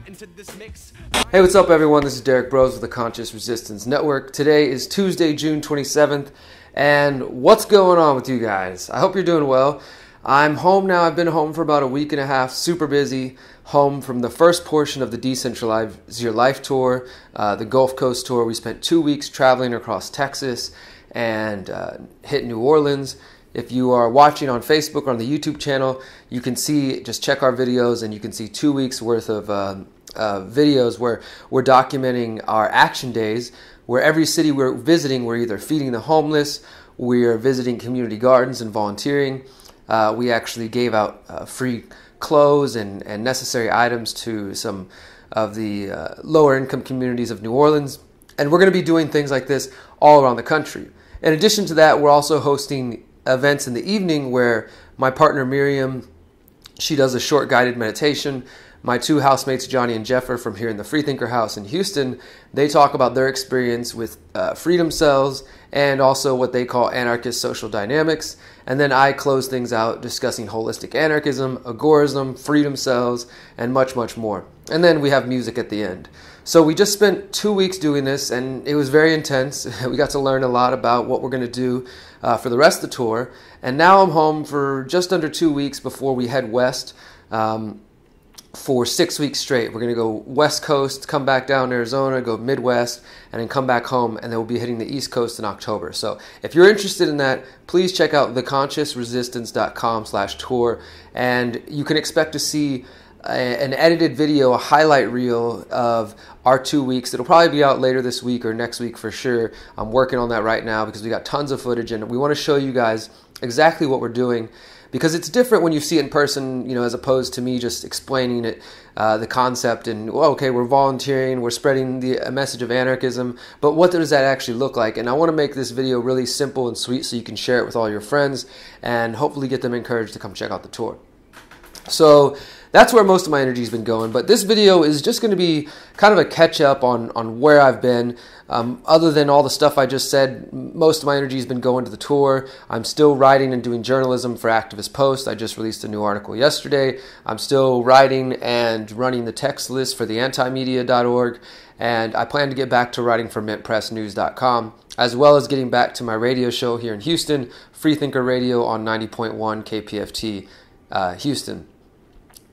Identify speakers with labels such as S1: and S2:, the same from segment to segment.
S1: Hey, what's up everyone? This is Derrick Broze with the Conscious Resistance Network. Today is Tuesday, June 27th, and what's going on with you guys? I hope you're doing well. I'm home now. I've been home for about a week and a half, super busy, home from the first portion of the Decentralize Your Life Tour, the Gulf Coast Tour. We spent 2 weeks traveling across Texas and hit New Orleans. If you are watching on Facebook or on the YouTube channel, you can see, just check our videos and you can see 2 weeks worth of videos where we're documenting our action days, where every city we're visiting, we're either feeding the homeless, we're visiting community gardens and volunteering. We actually gave out free clothes and necessary items to some of the lower income communities of New Orleans. And we're going to be doing things like this all around the country. In addition to that, we're also hosting events in the evening where my partner Miriam, she does a short guided meditation. My two housemates, Johnny and Jeff, are from here in the Freethinker House in Houston. They talk about their experience with freedom cells and also what they call anarchist social dynamics. And then I close things out discussing holistic anarchism, agorism, freedom cells, and much, much more. And then we have music at the end. So we just spent 2 weeks doing this, and it was very intense. We got to learn a lot about what we're going to do for the rest of the tour. And now I'm home for just under 2 weeks before we head west for 6 weeks straight. We're going to go west coast, come back down to Arizona, go Midwest, and then come back home, and then we'll be hitting the East Coast in October. So if you're interested in that, please check out theconsciousresistance.com/tour, and you can expect to see an edited video, a highlight reel of our 2 weeks. It'll probably be out later this week or next week for sure. I'm working on that right now because we got tons of footage and we want to show you guys exactly what we're doing, because it's different when you see it in person, as opposed to me just explaining it, the concept, and okay, we're volunteering, we're spreading a message of anarchism, but what does that actually look like? And I want to make this video really simple and sweet so you can share it with all your friends and hopefully get them encouraged to come check out the tour. So that's where most of my energy has been going. But this video is just going to be kind of a catch up on where I've been. Other than all the stuff I just said, most of my energy has been going to the tour. I'm still writing and doing journalism for Activist Post. I just released a new article yesterday. I'm still writing and running the text list for the antimedia.org. And I plan to get back to writing for mintpressnews.com, as well as getting back to my radio show here in Houston, Freethinker Radio on 90.1 KPFT Houston.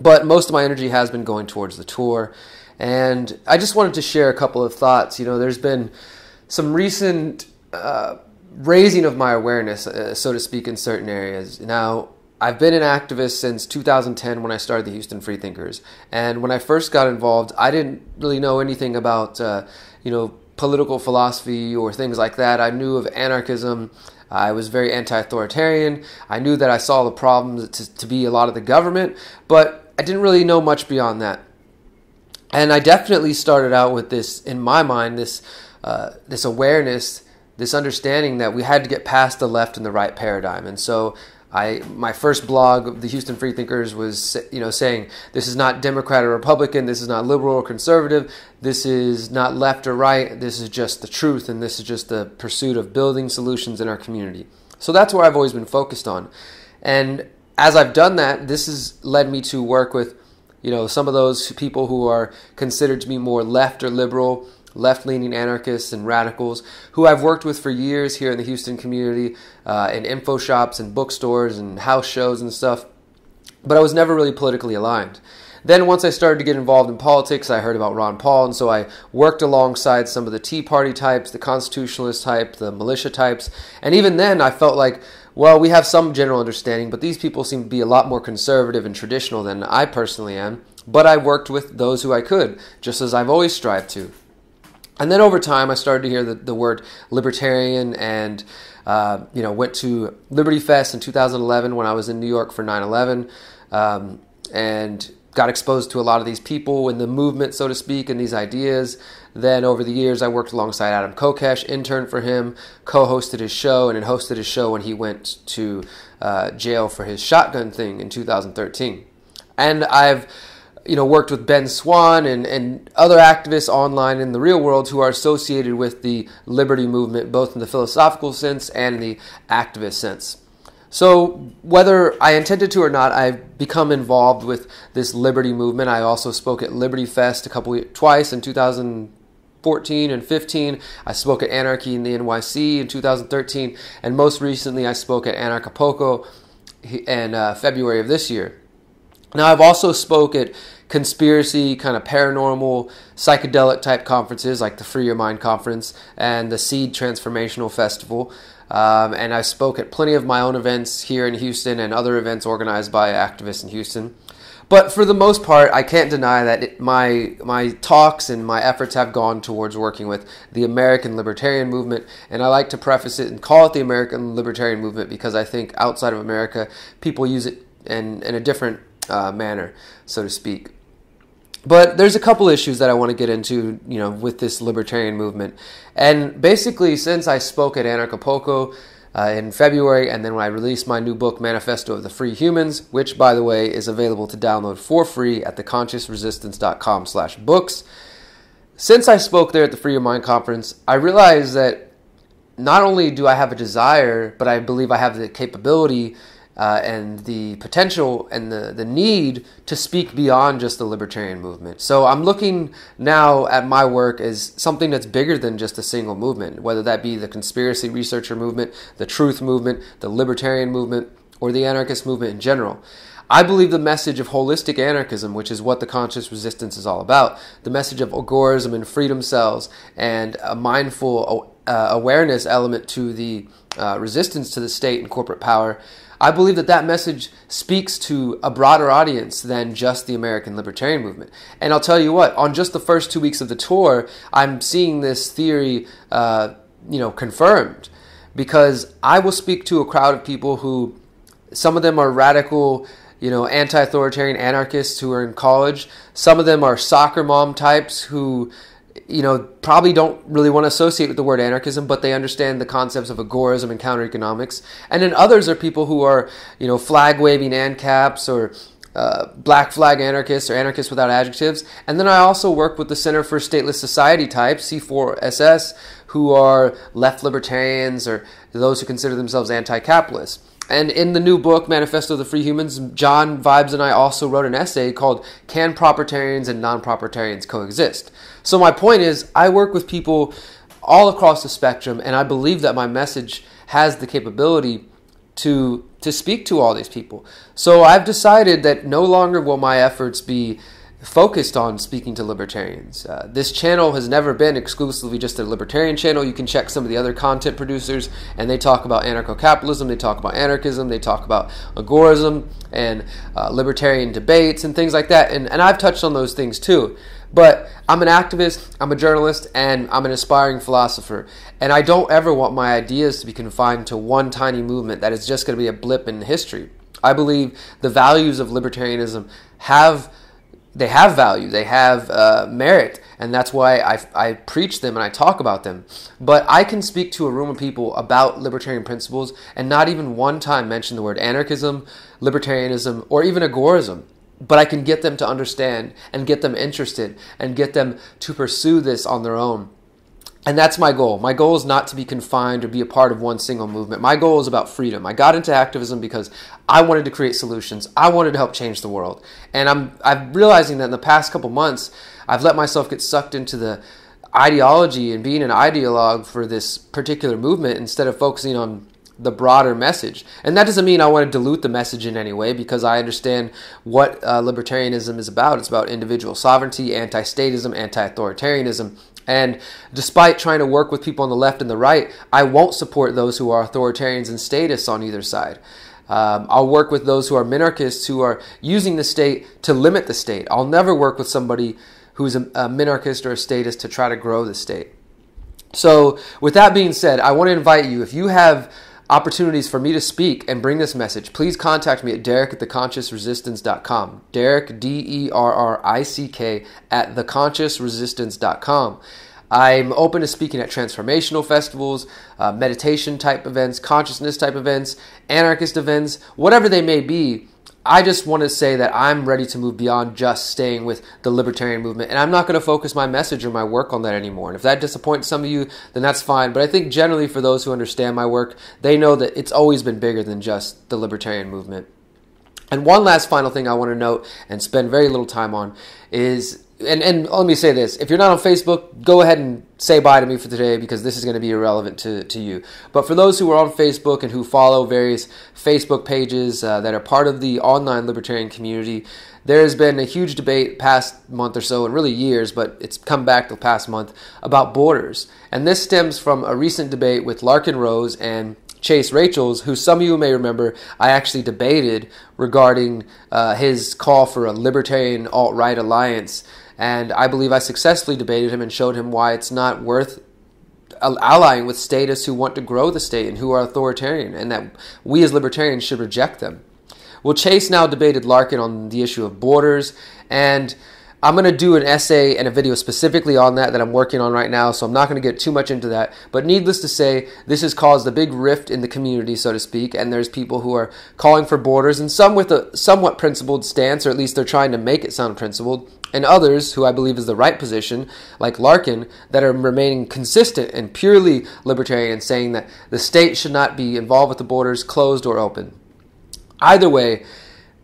S1: But most of my energy has been going towards the tour. And I just wanted to share a couple of thoughts. There's been some recent raising of my awareness, so to speak, in certain areas. Now, I've been an activist since 2010 when I started the Houston Freethinkers. And when I first got involved, I didn't really know anything about, political philosophy or things like that. I knew of anarchism. I was very anti-authoritarian. I knew that I saw the problems to be a lot of the government, but I didn't really know much beyond that. And I definitely started out with this, in my mind, this awareness, this understanding that we had to get past the left and the right paradigm. And so my first blog, the Houston Freethinkers, was saying this is not Democrat or Republican, this is not liberal or conservative, this is not left or right, this is just the truth, and this is just the pursuit of building solutions in our community. So that's where I've always been focused on. And as I've done that, this has led me to work with some of those people who are considered to be more left or liberal, left-leaning anarchists and radicals, who I've worked with for years here in the Houston community, in info shops and bookstores and house shows and stuff, but I was never really politically aligned. Then once I started to get involved in politics, I heard about Ron Paul, and so I worked alongside some of the Tea Party types, the constitutionalist type, the militia types, and even then I felt like, well, we have some general understanding, but these people seem to be a lot more conservative and traditional than I personally am, but I worked with those who I could, just as I've always strived to. And then over time, I started to hear the word libertarian and, went to Liberty Fest in 2011 when I was in New York for 9/11, and got exposed to a lot of these people in the movement, so to speak, and these ideas. Then over the years, I worked alongside Adam Kokesh, interned for him, co-hosted his show, and then hosted his show when he went to jail for his shotgun thing in 2013. And I've worked with Ben Swan and other activists online in the real world who are associated with the liberty movement, both in the philosophical sense and in the activist sense. So whether I intended to or not, I've become involved with this liberty movement. I also spoke at Liberty Fest twice in 2014 and 15. I spoke at Anarchy in the NYC in 2013, and most recently I spoke at Anarchapulco in February of this year. Now, I've also spoke at conspiracy, kind of paranormal, psychedelic type conferences like the Free Your Mind Conference and the Seed Transformational Festival. And I spoke at plenty of my own events here in Houston and other events organized by activists in Houston. But for the most part, I can't deny that my talks and my efforts have gone towards working with the American Libertarian movement. And I like to preface it and call it the American Libertarian movement because I think outside of America, people use it in a different manner, so to speak. But there's a couple issues that I want to get into, with this libertarian movement. And basically, since I spoke at Anarchapulco in February, and then when I released my new book, Manifesto of the Free Humans, which, by the way, is available to download for free at theconsciousresistance.com/books. Since I spoke there at the Free Your Mind Conference, I realized that not only do I have a desire, but I believe I have the capability and the potential and the need to speak beyond just the libertarian movement. So I'm looking now at my work as something that's bigger than just a single movement, whether that be the conspiracy researcher movement, the truth movement, the libertarian movement, or the anarchist movement in general. I believe the message of holistic anarchism, which is what the conscious resistance is all about, the message of agorism and freedom cells, and a mindful awareness element to the resistance to the state and corporate power, I believe that message speaks to a broader audience than just the American Libertarian movement. And I'll tell you what, on just the first 2 weeks of the tour, I'm seeing this theory, confirmed, because I will speak to a crowd of people who, some of them are radical, anti-authoritarian anarchists who are in college. Some of them are soccer mom types who, probably don't really want to associate with the word anarchism, but they understand the concepts of agorism and counter-economics. And then others are people who are, flag-waving ANCAPs or black flag anarchists or anarchists without adjectives. And then I also work with the Center for Stateless Society types, C4SS, who are left libertarians or those who consider themselves anti-capitalist. And in the new book, Manifesto of the Free Humans, John Vibes and I also wrote an essay called Can Propertarians and Non-Propertarians Coexist? So my point is, I work with people all across the spectrum, and I believe that my message has the capability to speak to all these people. So I've decided that no longer will my efforts be focused on speaking to libertarians. This channel has never been exclusively just a libertarian channel. You can check some of the other content producers, and they talk about anarcho-capitalism, they talk about anarchism, they talk about agorism and libertarian debates and things like that. And I've touched on those things too. But I'm an activist, I'm a journalist, and I'm an aspiring philosopher. And I don't ever want my ideas to be confined to one tiny movement that is just going to be a blip in history. I believe the values of libertarianism have value, they have merit, and that's why I preach them and I talk about them. But I can speak to a room of people about libertarian principles and not even one time mention the word anarchism, libertarianism, or even agorism. But I can get them to understand and get them interested and get them to pursue this on their own. And that's my goal. My goal is not to be confined or be a part of one single movement. My goal is about freedom. I got into activism because I wanted to create solutions. I wanted to help change the world. And I'm realizing that in the past couple months, I've let myself get sucked into the ideology and being an ideologue for this particular movement instead of focusing on the broader message. And that doesn't mean I want to dilute the message in any way, because I understand what libertarianism is about. It's about individual sovereignty, anti-statism, anti-authoritarianism. And despite trying to work with people on the left and the right, I won't support those who are authoritarians and statists on either side. I'll work with those who are minarchists who are using the state to limit the state. I'll never work with somebody who's a minarchist or a statist to try to grow the state. So with that being said, I want to invite you, if you have opportunities for me to speak and bring this message, please contact me at Derrick@theconsciousresistance.com. Derrick, DERRICK, at theconsciousresistance.com. I'm open to speaking at transformational festivals, meditation type events, consciousness type events, anarchist events, whatever they may be. I just want to say that I'm ready to move beyond just staying with the libertarian movement, and I'm not going to focus my message or my work on that anymore. And if that disappoints some of you, then that's fine. But I think generally for those who understand my work, they know that it's always been bigger than just the libertarian movement. And one last final thing I want to note and spend very little time on is, and let me say this, if you're not on Facebook, go ahead and say bye to me for today, because this is going to be irrelevant to you. But for those who are on Facebook and who follow various Facebook pages that are part of the online libertarian community, there has been a huge debate past month or so, and really years, but it's come back the past month, about borders. And this stems from a recent debate with Larkin Rose and Chase Rachels, who some of you may remember I actually debated regarding his call for a libertarian alt-right alliance. And I believe I successfully debated him and showed him why it's not worth allying with statists who want to grow the state and who are authoritarian, and that we as libertarians should reject them. Well, Chase now debated Larkin on the issue of borders, and I'm going to do an essay and a video specifically on that I'm working on right now, so I'm not going to get too much into that. But needless to say, this has caused a big rift in the community, so to speak, and there's people who are calling for borders, and some with a somewhat principled stance, or at least they're trying to make it sound principled, and others, who I believe is the right position, like Larkin, that are remaining consistent and purely libertarian, saying that the state should not be involved with the borders, closed or open. Either way,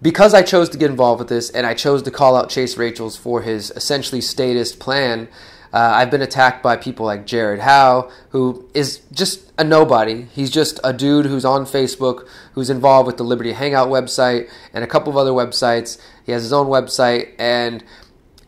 S1: because I chose to get involved with this, and I chose to call out Chase Rachels for his essentially statist plan, I've been attacked by people like Jared Howe, who is just a nobody. He's just a dude who's on Facebook, who's involved with the Liberty Hangout website and a couple of other websites. He has his own website, and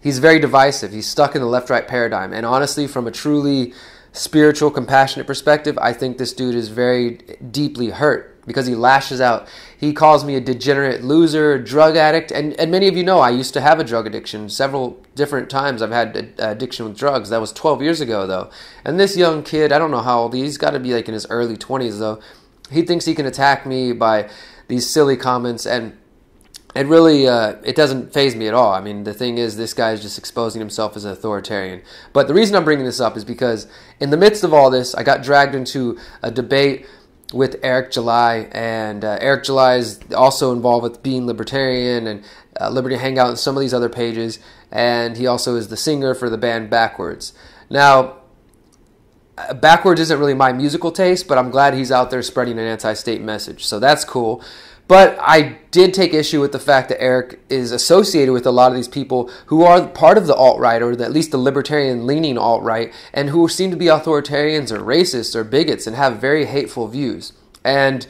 S1: he's very divisive. He's stuck in the left-right paradigm. And honestly, from a truly spiritual, compassionate perspective, I think this dude is very deeply hurt, because he lashes out. He calls me a degenerate loser, drug addict, and many of you know I used to have a drug addiction. Several different times I've had addiction with drugs. That was 12 years ago, though. And this young kid, I don't know how old he's got to be like in his early 20s, though. He thinks he can attack me by these silly comments, and it really, it doesn't faze me at all. I mean, the thing is, this guy is just exposing himself as an authoritarian. But the reason I'm bringing this up is because in the midst of all this, I got dragged into a debate with Eric July, and Eric July is also involved with Being Libertarian and Liberty Hangout and some of these other pages, and he also is the singer for the band Backwards. Now, Backwards isn't really my musical taste, but I'm glad he's out there spreading an anti-state message, so that's cool. But I did take issue with the fact that Eric is associated with a lot of these people who are part of the alt-right, or at least the libertarian-leaning alt-right, and who seem to be authoritarians or racists or bigots and have very hateful views. And,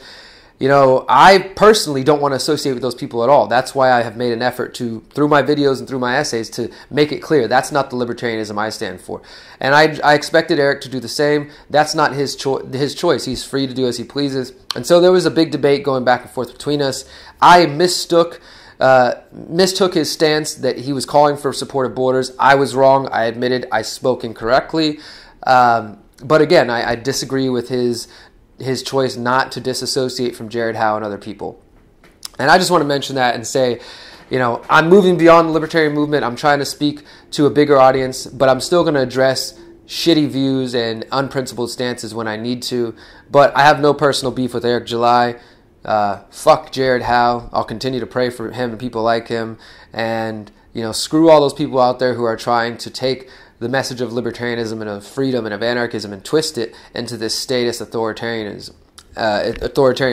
S1: you know, I personally don't want to associate with those people at all. That's why I have made an effort to, through my videos and through my essays, to make it clear that's not the libertarianism I stand for. And I expected Eric to do the same. That's not his choice. He's free to do as he pleases. And so there was a big debate going back and forth between us. I mistook his stance that he was calling for support of borders. I was wrong. I admitted I spoke incorrectly. But again, I disagree with his choice not to disassociate from Jared Howe and other people. And I just want to mention that and say, you know, I'm moving beyond the libertarian movement. I'm trying to speak to a bigger audience, but I'm still going to address shitty views and unprincipled stances when I need to. But I have no personal beef with Eric July. Fuck Jared Howe. I'll continue to pray for him and people like him. And, you know, screw all those people out there who are trying to take the message of libertarianism and of freedom and of anarchism and twist it into this statist authoritarian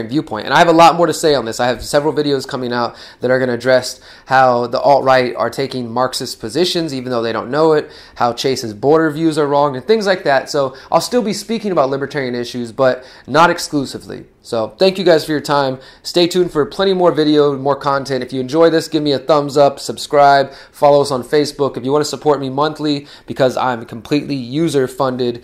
S1: viewpoint. And I have a lot more to say on this. I have several videos coming out that are going to address how the alt-right are taking Marxist positions even though they don't know it, how Chase's border views are wrong, and things like that. So I'll still be speaking about libertarian issues, but not exclusively. So thank you guys for your time. Stay tuned for plenty more video, more content. If you enjoy this, give me a thumbs up, subscribe, follow us on Facebook. If you want to support me monthly, because I'm completely user-funded,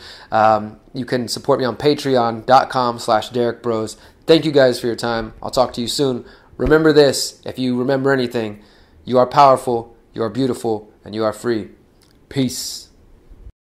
S1: you can support me on patreon.com/Derrick Broze. Thank you guys for your time. I'll talk to you soon. Remember this, if you remember anything, you are powerful, you are beautiful, and you are free. Peace.